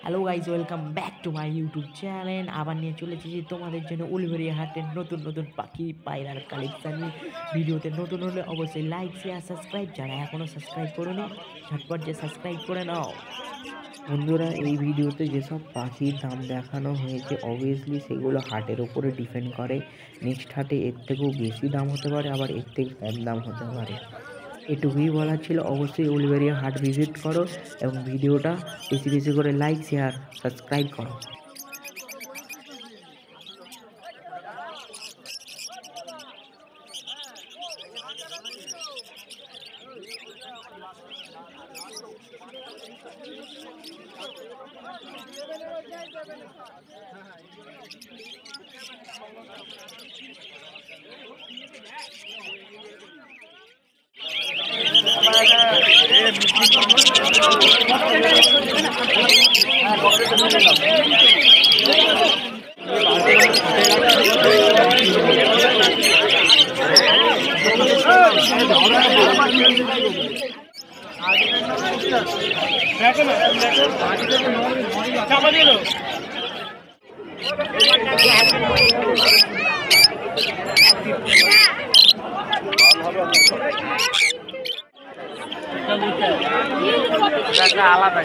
Hello guys, welcome back to my YouTube channel. আবার নিয়ে চলে এসেছি তোমাদের জন্য উলুবেড়িয়া হাটের নতুন নতুন পাখি পায়রার কালেকশান নিয়ে। ভিডিওতে নতুন হলে অবশ্যই লাইক শেয়ার সাবস্ক্রাইব, যারা এখনও সাবস্ক্রাইব করোনি ঝটপট যে সাবস্ক্রাইব করে নাও। বন্ধুরা, এই ভিডিওতে যেসব পাখির দাম দেখানো হয়েছে অবভিয়াসলি সেগুলো হাটের ওপরে ডিপেন্ড করে। নেক্সট হাটে এর থেকেও বেশি দাম হতে পারে, আবার এর থেকে কম দাম হতে পারে। এটুকুই বলার ছিল। অবশ্যই উলুবেড়িয়া হাট ভিজিট করো এবং ভিডিওটা বেশি বেশি করে লাইক শেয়ার সাবস্ক্রাইব করো। আলাদা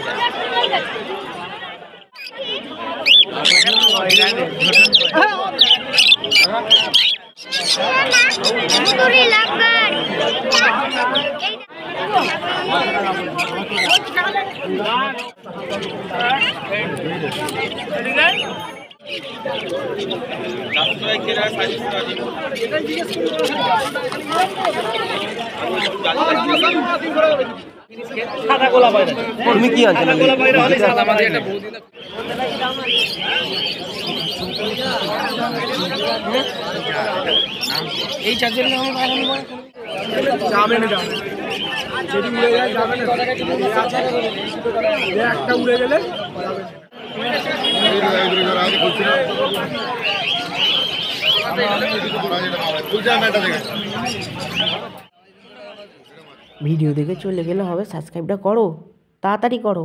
তুমি কি আনছো? এই চার্জের যদি উড়ে যায় যাবে না, একটা উড়ে গেলে ভিডিও দেখে চলে গেলে হবে, সাবস্ক্রাইবটা করো, তাড়াতাড়ি করো।